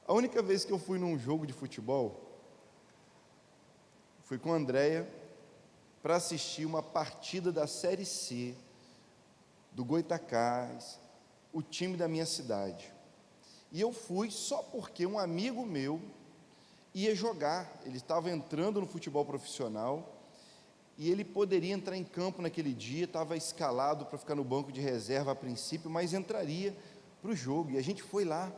A única vez que eu fui num jogo de futebol, fui com a Andréia para assistir uma partida da Série C, do Goitacás, o time da minha cidade. E eu fui só porque um amigo meu ia jogar, ele estava entrando no futebol profissional, e ele poderia entrar em campo naquele dia, estava escalado para ficar no banco de reserva a princípio, mas entraria para o jogo, e a gente foi lá,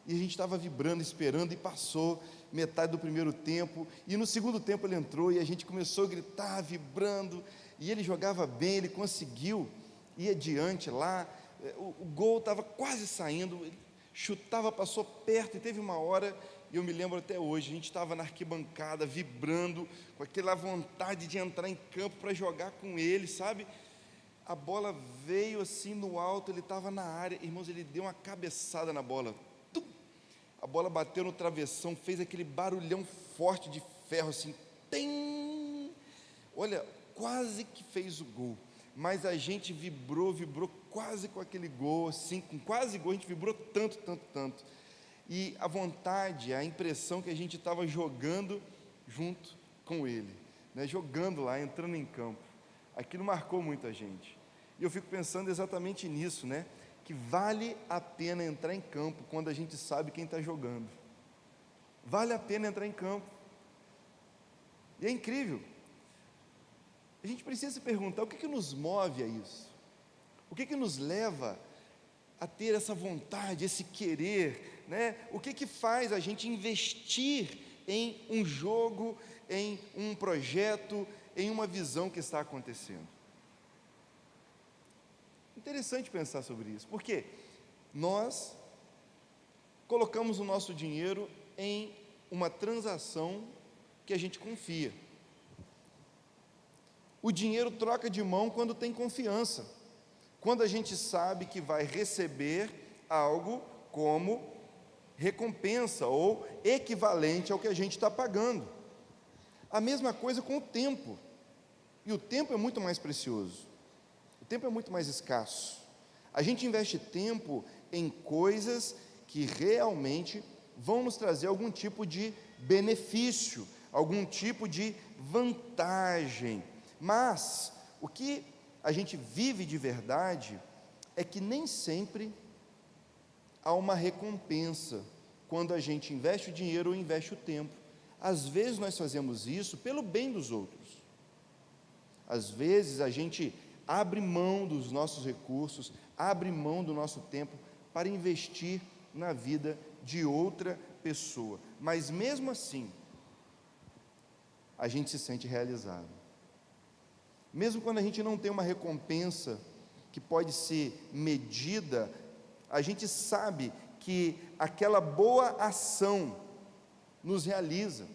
e a gente estava vibrando, esperando, e passou metade do primeiro tempo, e no segundo tempo ele entrou, e a gente começou a gritar, vibrando, e ele jogava bem, ele conseguiu ir adiante lá, o gol estava quase saindo, ele chutava, passou perto, e teve uma hora, e eu me lembro até hoje, a gente estava na arquibancada, vibrando, com aquela vontade de entrar em campo para jogar com ele, sabe? A bola veio assim no alto, ele estava na área, irmãos, ele deu uma cabeçada na bola, tum! A bola bateu no travessão, fez aquele barulhão forte de ferro, assim, tem! Olha, quase que fez o gol, mas a gente vibrou quase com aquele gol, assim, com quase gol, a gente vibrou tanto, e a vontade, a impressão que a gente estava jogando junto com ele, né, jogando lá, entrando em campo, aquilo marcou muito a gente, e eu fico pensando exatamente nisso, né, que vale a pena entrar em campo quando a gente sabe quem está jogando, vale a pena entrar em campo, e é incrível, a gente precisa se perguntar, o que nos move a isso? O que nos leva a ter essa vontade, esse querer, né? O que faz a gente investir em um jogo, em um projeto, em uma visão que está acontecendo? Interessante pensar sobre isso, porque nós colocamos o nosso dinheiro em uma transação que a gente confia. O dinheiro troca de mão quando tem confiança, quando a gente sabe que vai receber algo como recompensa ou equivalente ao que a gente está pagando. A mesma coisa com o tempo, e o tempo é muito mais precioso, o tempo é muito mais escasso. A gente investe tempo em coisas que realmente vão nos trazer algum tipo de benefício, algum tipo de vantagem, mas o que a gente vive de verdade é que nem sempre há uma recompensa quando a gente investe o dinheiro ou investe o tempo. Às vezes nós fazemos isso pelo bem dos outros, às vezes a gente abre mão dos nossos recursos, abre mão do nosso tempo para investir na vida de outra pessoa, mas mesmo assim a gente se sente realizado. Mesmo quando a gente não tem uma recompensa que pode ser medida, a gente sabe que aquela boa ação nos realiza.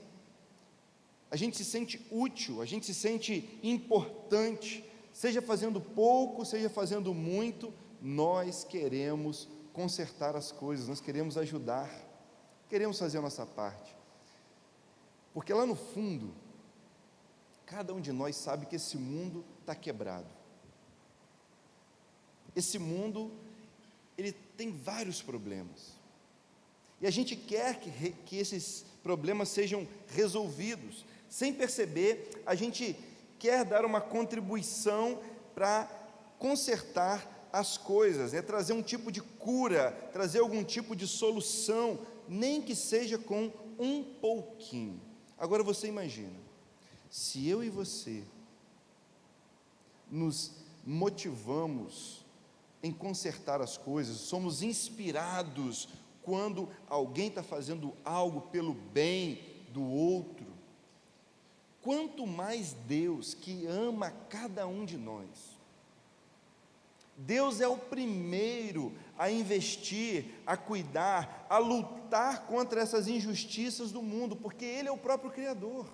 A gente se sente útil, a gente se sente importante, seja fazendo pouco, seja fazendo muito, nós queremos consertar as coisas, nós queremos ajudar, queremos fazer a nossa parte. Porque lá no fundo, cada um de nós sabe que esse mundo está quebrado. Esse mundo, ele tem vários problemas. E a gente quer que esses problemas sejam resolvidos. Sem perceber, a gente quer dar uma contribuição para consertar as coisas, né? Trazer um tipo de cura, trazer algum tipo de solução, nem que seja com um pouquinho. Agora você imagina, se eu e você nos motivamos em consertar as coisas, somos inspirados quando alguém está fazendo algo pelo bem do outro, quanto mais Deus, que ama cada um de nós, Deus é o primeiro a investir, a cuidar, a lutar contra essas injustiças do mundo, porque Ele é o próprio Criador,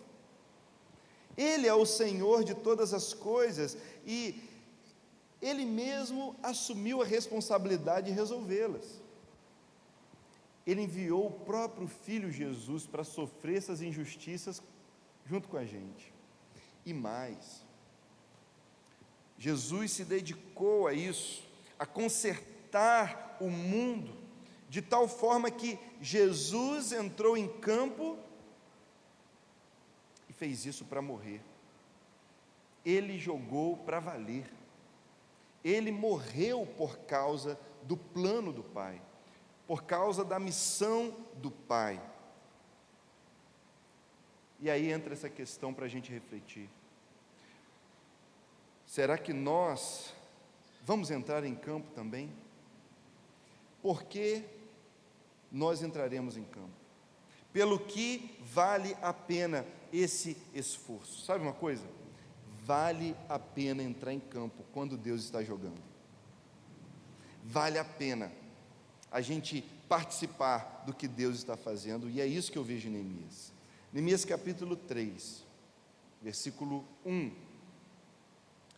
Ele é o Senhor de todas as coisas, e Ele mesmo assumiu a responsabilidade de resolvê-las. Ele enviou o próprio Filho Jesus para sofrer essas injustiças junto com a gente. E mais, Jesus se dedicou a isso, a consertar o mundo de tal forma que Jesus entrou em campo e fez isso para morrer. Ele jogou para valer. Ele morreu por causa do plano do Pai, por causa da missão do Pai. E aí entra essa questão para a gente refletir. Será que nós vamos entrar em campo também? Por que nós entraremos em campo? Pelo que vale a pena esse esforço? Sabe uma coisa? Vale a pena entrar em campo quando Deus está jogando. Vale a pena a gente participar do que Deus está fazendo, e é isso que eu vejo em Neemias. Neemias capítulo 3, versículo 1.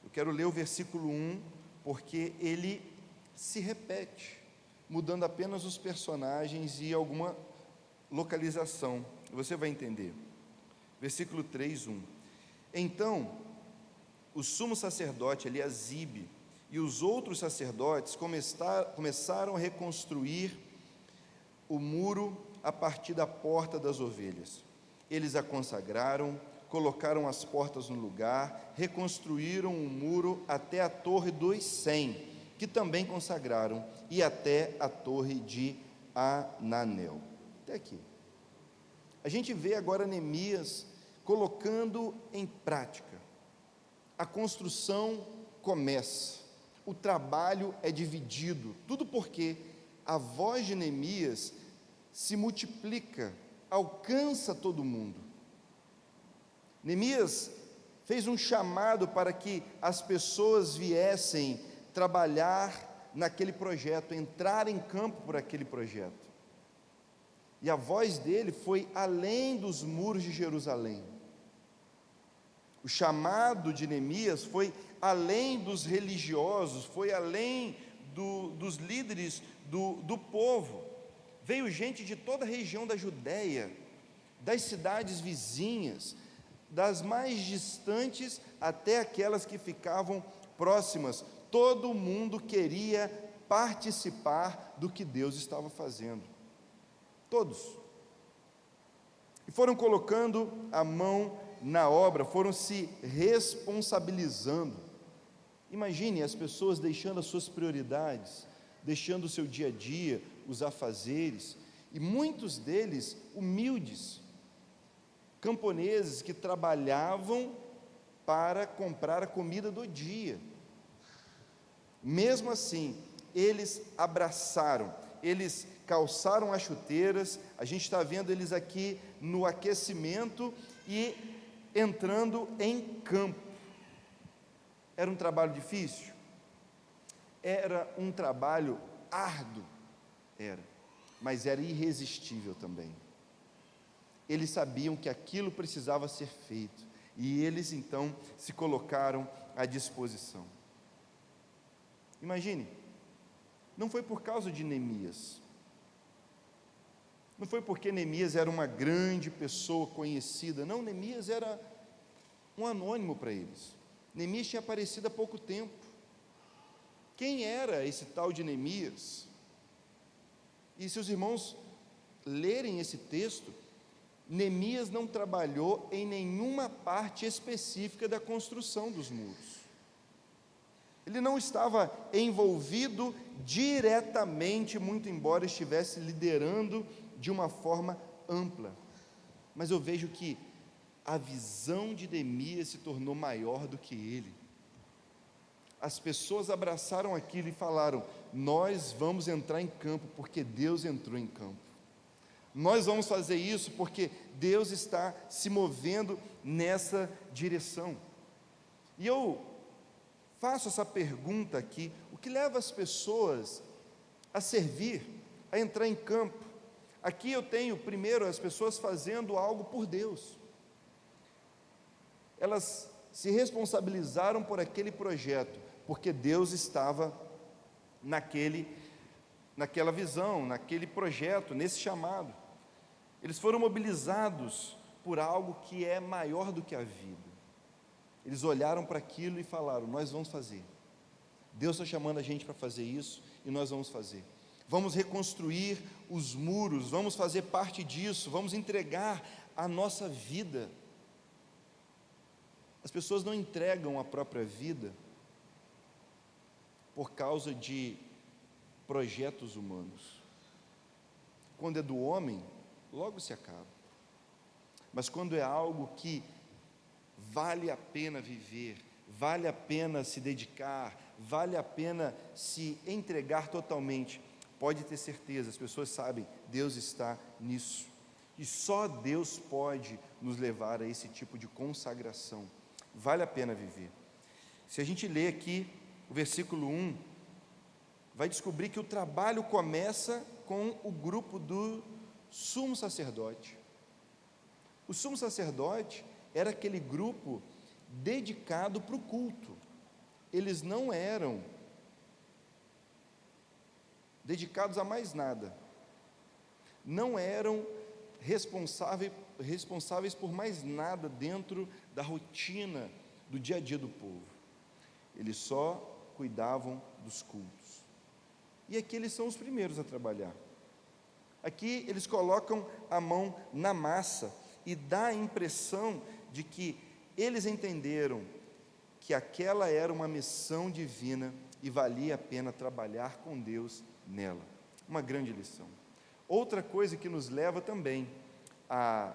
Eu quero ler o versículo 1, porque ele se repete, mudando apenas os personagens e alguma localização. Você vai entender. Versículo 3, 1. Então, o sumo sacerdote Eliasibe e os outros sacerdotes começaram a reconstruir o muro a partir da porta das ovelhas. Eles a consagraram, colocaram as portas no lugar, reconstruíram o muro até a torre dos 100, que também consagraram, e até a torre de Ananel. Até aqui. A gente vê agora Neemias colocando em prática. A construção começa, o trabalho é dividido, tudo porque a voz de Neemias se multiplica, alcança todo mundo. Neemias fez um chamado para que as pessoas viessem trabalhar naquele projeto, entrar em campo por aquele projeto. E a voz dele foi além dos muros de Jerusalém. O chamado de Neemias foi além dos religiosos, foi além dos líderes do povo. Veio gente de toda a região da Judéia, das cidades vizinhas, das mais distantes até aquelas que ficavam próximas. Todo mundo queria participar do que Deus estava fazendo. Todos. E foram colocando a mão na obra, foram se responsabilizando. Imagine as pessoas deixando as suas prioridades, deixando o seu dia a dia, os afazeres, e muitos deles humildes, camponeses que trabalhavam para comprar a comida do dia. Mesmo assim, eles abraçaram, eles calçaram as chuteiras. A gente está vendo eles aqui no aquecimento e entrando em campo. Era um trabalho difícil? Era um trabalho árduo? Era, mas era irresistível também. Eles sabiam que aquilo precisava ser feito, e eles então se colocaram à disposição. Imagine, não foi por causa de Neemias, não foi porque Neemias era uma grande pessoa conhecida, não, Neemias era um anônimo para eles. Neemias tinha aparecido há pouco tempo. Quem era esse tal de Neemias? E se os irmãos lerem esse texto, Neemias não trabalhou em nenhuma parte específica da construção dos muros. Ele não estava envolvido diretamente, muito embora estivesse liderando de uma forma ampla. Mas eu vejo que a visão de Neemias se tornou maior do que ele. As pessoas abraçaram aquilo e falaram: nós vamos entrar em campo porque Deus entrou em campo. Nós vamos fazer isso porque Deus está se movendo nessa direção. E eu faço essa pergunta aqui: o que leva as pessoas a servir, a entrar em campo? Aqui eu tenho primeiro as pessoas fazendo algo por Deus. Elas se responsabilizaram por aquele projeto, porque Deus estava naquela visão, naquele projeto, nesse chamado. Eles foram mobilizados por algo que é maior do que a vida. Eles olharam para aquilo e falaram: nós vamos fazer. Deus está chamando a gente para fazer isso e nós vamos fazer. vamos reconstruir os muros, vamos fazer parte disso, vamos entregar a nossa vida. As pessoas não entregam a própria vida por causa de projetos humanos. Quando é do homem, logo se acaba. Mas quando é algo que vale a pena viver, vale a pena se dedicar, vale a pena se entregar totalmente, pode ter certeza, as pessoas sabem, Deus está nisso. E só Deus pode nos levar a esse tipo de consagração. Vale a pena viver. Se a gente ler aqui o versículo 1, vai descobrir que o trabalho começa com o grupo do sumo sacerdote. O sumo sacerdote era aquele grupo dedicado para o culto. Eles não eram dedicados a mais nada. Não eram responsáveis por mais nada dentro da rotina do dia a dia do povo. Eles só cuidavam dos cultos. E aqui eles são os primeiros a trabalhar. Aqui eles colocam a mão na massa e dá a impressão de que eles entenderam que aquela era uma missão divina e valia a pena trabalhar com Deus nela. Uma grande lição. Outra coisa que nos leva também a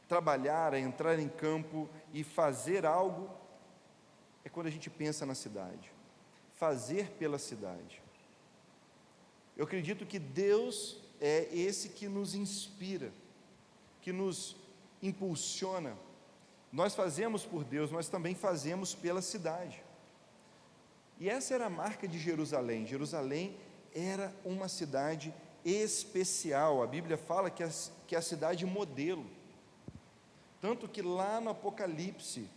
trabalhar, a entrar em campo e fazer algo, é quando a gente pensa na cidade. Fazer pela cidade. Eu acredito que Deus é esse que nos inspira, que nos impulsiona. Nós fazemos por Deus, nós também fazemos pela cidade. E essa era a marca de Jerusalém. Jerusalém era uma cidade especial. A Bíblia fala que é a cidade modelo. Tanto que lá no Apocalipse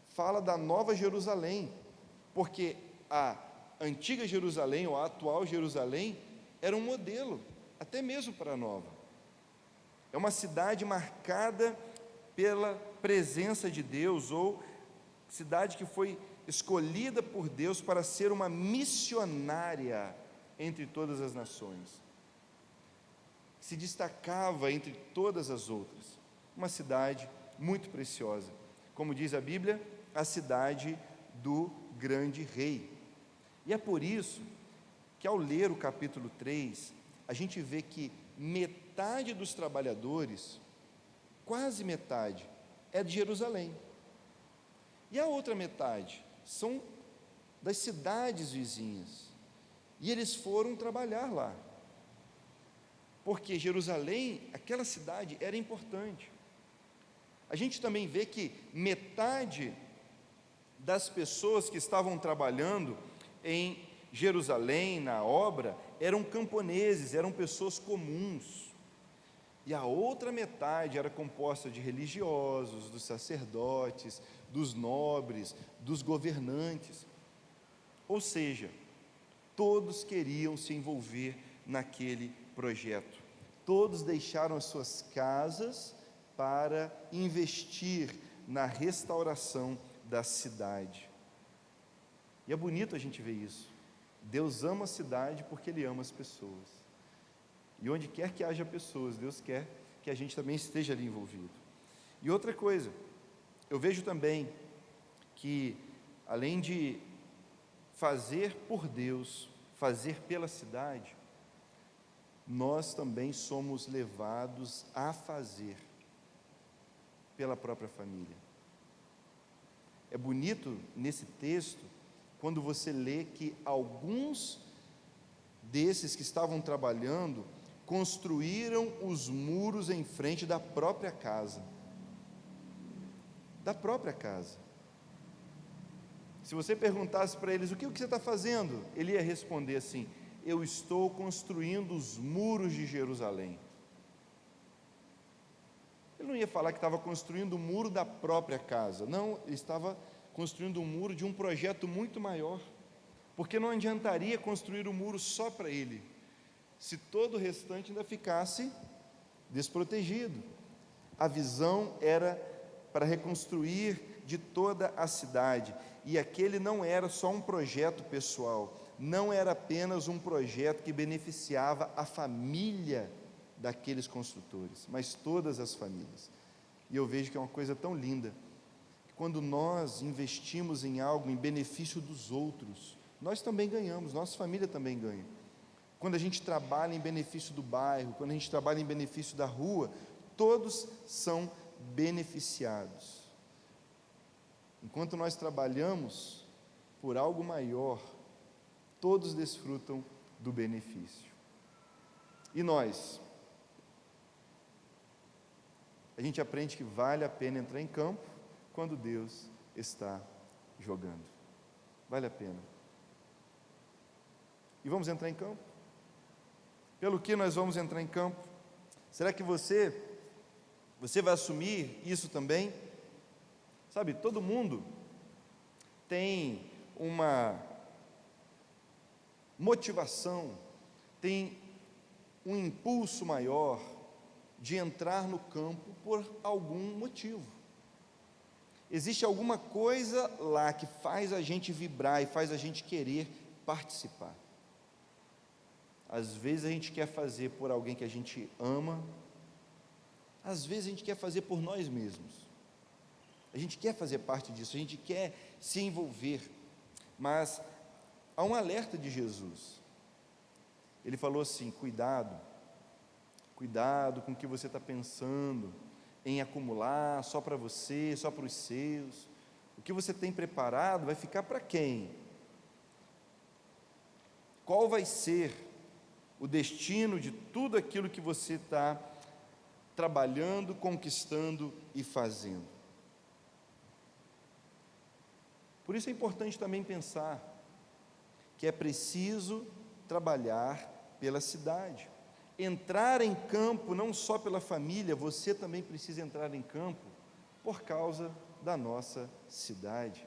fala da nova Jerusalém, porque a antiga Jerusalém, ou a atual Jerusalém, era um modelo, até mesmo para a nova. É uma cidade marcada pela presença de Deus, ou cidade que foi escolhida por Deus para ser uma missionária entre todas as nações. Se destacava entre todas as outras. Uma cidade muito preciosa. Como diz a Bíblia, a cidade do grande rei. E é por isso que, ao ler o capítulo 3, a gente vê que metade dos trabalhadores, quase metade, é de Jerusalém. E a outra metade são das cidades vizinhas. E eles foram trabalhar lá. Porque Jerusalém, aquela cidade, era importante. A gente também vê que metade das pessoas que estavam trabalhando em Jerusalém, na obra, eram camponeses, eram pessoas comuns. E a outra metade era composta de religiosos, dos sacerdotes, dos nobres, dos governantes. Ou seja, todos queriam se envolver naquele projeto. Todos deixaram as suas casas para investir na restauração da cidade. E é bonito a gente ver isso. Deus ama a cidade porque Ele ama as pessoas. E onde quer que haja pessoas, Deus quer que a gente também esteja ali envolvido. E outra coisa, eu vejo também que, além de fazer por Deus, fazer pela cidade, nós também somos levados a fazer pela própria família. É bonito nesse texto, quando você lê que alguns desses que estavam trabalhando construíram os muros em frente da própria casa. Da própria casa. Se você perguntasse para eles, o que você está fazendo? Ele ia responder assim, eu estou construindo os muros de Jerusalém. Ele não ia falar que estava construindo o muro da própria casa. Não, ele estava construindo um muro de um projeto muito maior. Porque não adiantaria construir o muro só para ele, se todo o restante ainda ficasse desprotegido. A visão era para reconstruir de toda a cidade. E aquele não era só um projeto pessoal, não era apenas um projeto que beneficiava a família daqueles construtores, mas todas as famílias. E eu vejo que é uma coisa tão linda, que quando nós investimos em algo em benefício dos outros, nós também ganhamos, nossa família também ganha. Quando a gente trabalha em benefício do bairro, quando a gente trabalha em benefício da rua, todos são beneficiados. Enquanto nós trabalhamos por algo maior, todos desfrutam do benefício. E nós? A gente aprende que vale a pena entrar em campo quando Deus está jogando. Vale a pena. E vamos entrar em campo? Pelo que nós vamos entrar em campo? Será que você vai assumir isso também? Sabe, todo mundo tem uma motivação, tem um impulso maior de entrar no campo por algum motivo. Existe alguma coisa lá que faz a gente vibrar e faz a gente querer participar. Às vezes a gente quer fazer por alguém que a gente ama, às vezes a gente quer fazer por nós mesmos. A gente quer fazer parte disso, a gente quer se envolver, mas há um alerta de Jesus. Ele falou assim: cuidado com o que você está pensando em acumular só para você, só para os seus. O que você tem preparado vai ficar para quem? Qual vai ser o destino de tudo aquilo que você está trabalhando, conquistando e fazendo? Por isso é importante também pensar que é preciso trabalhar pela cidade, entrar em campo não só pela família, você também precisa entrar em campo por causa da nossa cidade,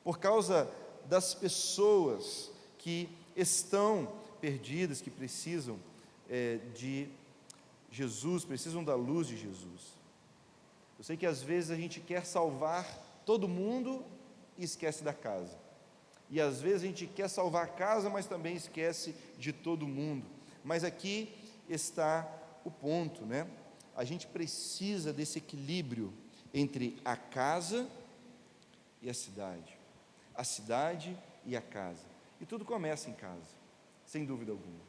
por causa das pessoas que estão perdidas, que precisam de Jesus, precisam da luz de Jesus. Eu sei que às vezes a gente quer salvar todo mundo e esquece da casa, e às vezes a gente quer salvar a casa, mas também esquece de todo mundo. Mas aqui está o ponto, né? A gente precisa desse equilíbrio entre a casa e a cidade e a casa, e tudo começa em casa, sem dúvida alguma.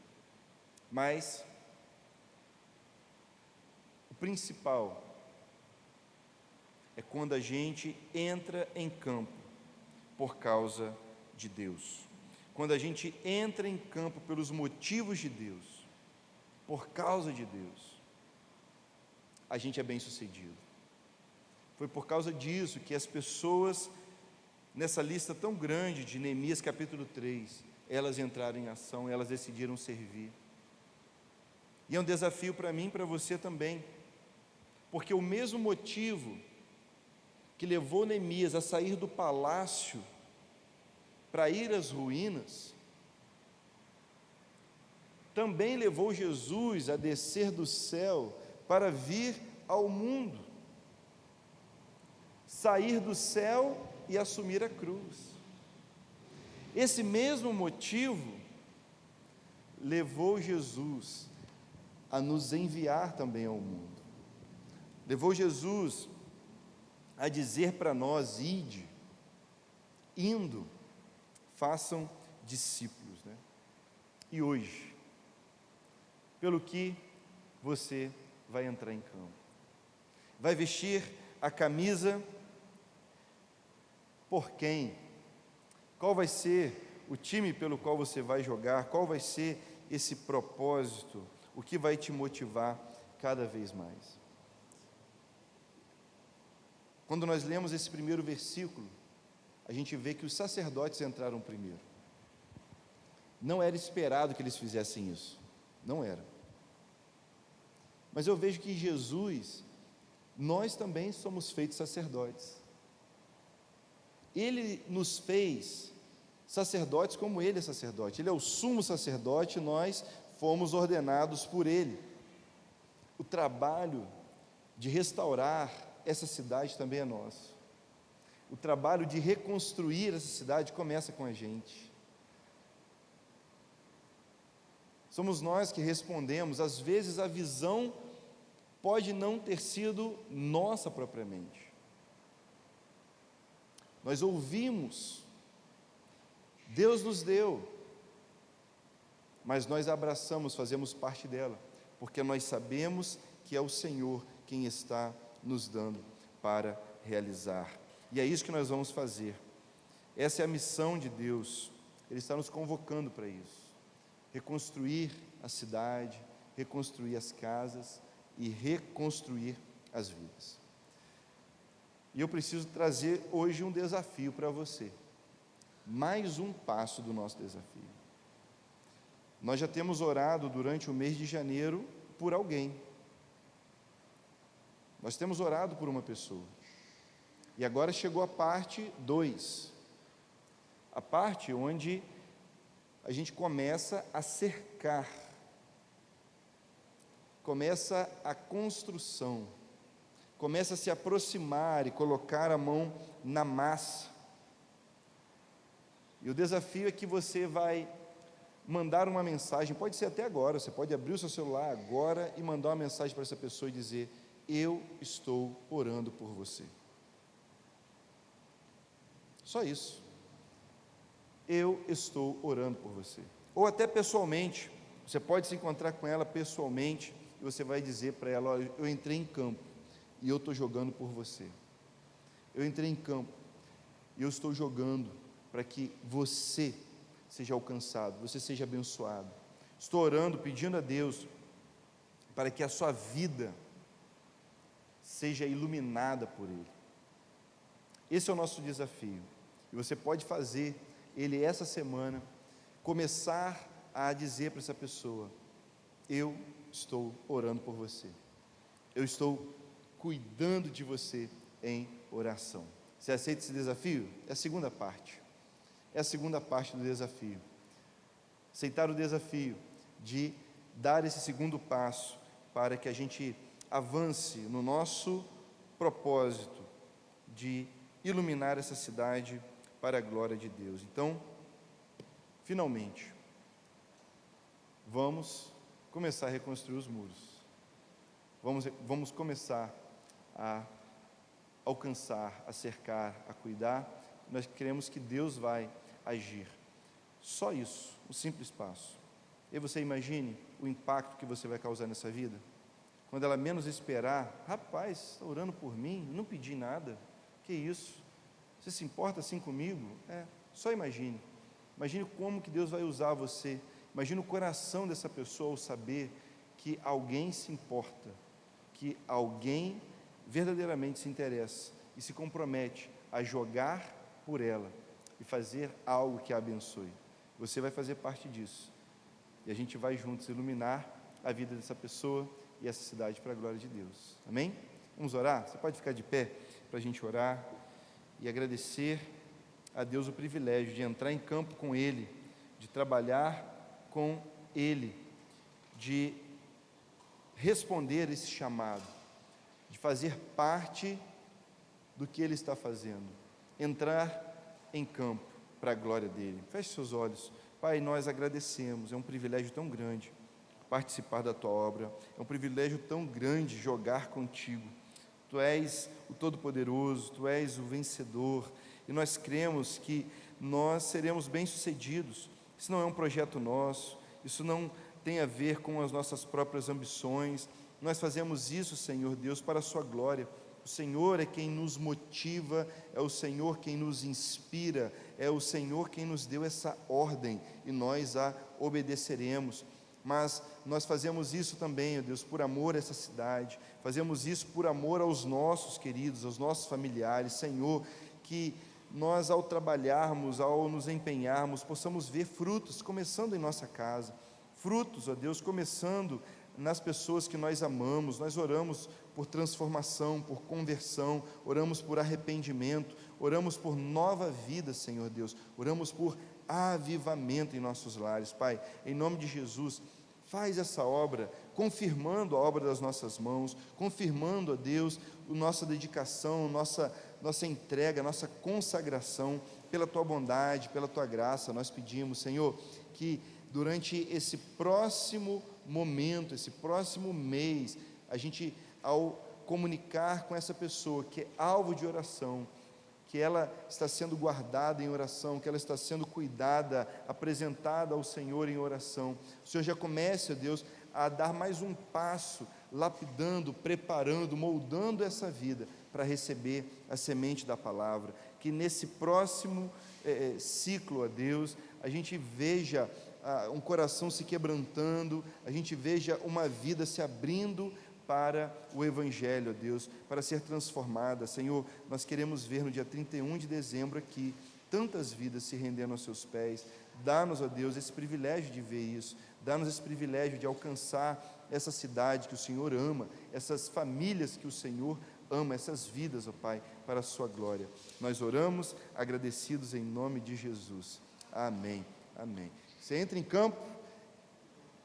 Mas o principal é quando a gente entra em campo por causa de Deus, quando a gente entra em campo pelos motivos de Deus, por causa de Deus, a gente é bem sucedido. Foi por causa disso que as pessoas, nessa lista tão grande de Neemias capítulo 3, elas entraram em ação, elas decidiram servir. E é um desafio para mim e para você também, porque o mesmo motivo que levou Neemias a sair do palácio para ir às ruínas, também levou Jesus a descer do céu para vir ao mundo, sair do céu e assumir a cruz. Esse mesmo motivo levou Jesus a nos enviar também ao mundo, levou Jesus a dizer para nós: ide, indo, façam discípulos, né? E hoje, pelo que você vai entrar em campo? Vai vestir a camisa por quem? Qual vai ser o time pelo qual você vai jogar? Qual vai ser esse propósito? O que vai te motivar cada vez mais? Quando nós lemos esse primeiro versículo, a gente vê que os sacerdotes entraram primeiro. Não era esperado que eles fizessem isso, não era. Mas eu vejo que em Jesus, nós também somos feitos sacerdotes. Ele nos fez sacerdotes como Ele é sacerdote. Ele é o sumo sacerdote, nós fomos ordenados por Ele. O trabalho de restaurar essa cidade também é nosso. O trabalho de reconstruir essa cidade começa com a gente. somos nós que respondemos. Às vezes a visão pode não ter sido nossa propriamente. Nós ouvimos, Deus nos deu, mas nós abraçamos, fazemos parte dela, porque nós sabemos que é o Senhor quem está nos dando para realizar. E é isso que nós vamos fazer. Essa é a missão de Deus. Ele está nos convocando para isso. Reconstruir a cidade, reconstruir as casas e reconstruir as vidas. E eu preciso trazer hoje um desafio para você. Mais um passo do nosso desafio. Nós já temos orado durante o mês de janeiro por alguém. Nós temos orado por uma pessoa. E agora chegou a parte 2. A parte onde a gente começa a cercar. Começa a construção. Começa a se aproximar e colocar a mão na massa. E o desafio é que você vai mandar uma mensagem, pode ser até agora, você pode abrir o seu celular agora e mandar uma mensagem para essa pessoa e dizer: eu estou orando por você. Só isso. Eu estou orando por você. Ou até pessoalmente, você pode se encontrar com ela pessoalmente e você vai dizer para ela: olha, eu entrei em campo e eu estou jogando por você. Eu entrei em campo e eu estou jogando para que você seja alcançado, você seja abençoado. Estou orando, pedindo a Deus para que a sua vida seja iluminada por Ele. Esse é o nosso desafio. E você pode fazer ele essa semana, começar a dizer para essa pessoa: eu estou orando por você. Eu estou cuidando de você em oração. Você aceita esse desafio? É a segunda parte. É a segunda parte do desafio. Aceitar o desafio de dar esse segundo passo para que a gente avance no nosso propósito de iluminar essa cidade para a glória de Deus. Então, finalmente, vamos começar a reconstruir os muros. Vamos começar a alcançar, a cercar, a cuidar. Nós queremos que Deus vai agir. Só isso, um simples passo. E você imagine o impacto que você vai causar nessa vida? Quando ela menos esperar: rapaz, está orando por mim, não pedi nada, que isso? Você se importa assim comigo? Só imagine. Imagine como que Deus vai usar você. Imagine o coração dessa pessoa ao saber que alguém se importa, que alguém verdadeiramente se interessa e se compromete a jogar por ela e fazer algo que a abençoe. Você vai fazer parte disso. E a gente vai juntos iluminar a vida dessa pessoa e essa cidade para a glória de Deus. Amém? Vamos orar? Você pode ficar de pé para a gente orar e agradecer a Deus o privilégio de entrar em campo com Ele, de trabalhar com Ele, de responder esse chamado, de fazer parte do que Ele está fazendo, entrar em campo para a glória dEle. Feche seus olhos. Pai, nós agradecemos, é um privilégio tão grande participar da Tua obra, é um privilégio tão grande jogar contigo. Tu és o Todo-Poderoso, Tu és o vencedor, e nós cremos que nós seremos bem-sucedidos. Isso não é um projeto nosso, isso não tem a ver com as nossas próprias ambições. Nós fazemos isso, Senhor Deus, para a Sua glória. O Senhor é quem nos motiva, é o Senhor quem nos inspira, é o Senhor quem nos deu essa ordem e nós a obedeceremos. Mas nós fazemos isso também, ó Deus, por amor a essa cidade, fazemos isso por amor aos nossos queridos, aos nossos familiares. Senhor, que nós, ao trabalharmos, ao nos empenharmos, possamos ver frutos começando em nossa casa, frutos, ó Deus, começando nas pessoas que nós amamos. Nós oramos por transformação, por conversão, oramos por arrependimento, oramos por nova vida, Senhor Deus, oramos por avivamento em nossos lares. Pai, em nome de Jesus, faz essa obra, confirmando a obra das nossas mãos, confirmando, ó Deus, a nossa dedicação, nossa entrega, nossa consagração, pela Tua bondade, pela Tua graça. Nós pedimos, Senhor, que durante esse próximo momento, esse próximo mês, a gente, ao comunicar com essa pessoa que é alvo de oração, que ela está sendo guardada em oração, que ela está sendo cuidada, apresentada ao Senhor em oração, o Senhor já comece, ó Deus, a dar mais um passo, lapidando, preparando, moldando essa vida para receber a semente da palavra, que nesse próximo ciclo, ó Deus, a gente veja um coração se quebrantando, a gente veja uma vida se abrindo para o Evangelho, ó Deus, para ser transformada. Senhor, nós queremos ver no dia 31 de dezembro aqui, tantas vidas se rendendo aos seus pés. Dá-nos, ó Deus, esse privilégio de ver isso, dá-nos esse privilégio de alcançar essa cidade que o Senhor ama, essas famílias que o Senhor ama, essas vidas, ó Pai, para a sua glória. Nós oramos agradecidos em nome de Jesus. Amém, amém. Você entra em campo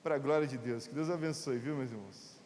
para a glória de Deus. Que Deus abençoe, viu, meus irmãos?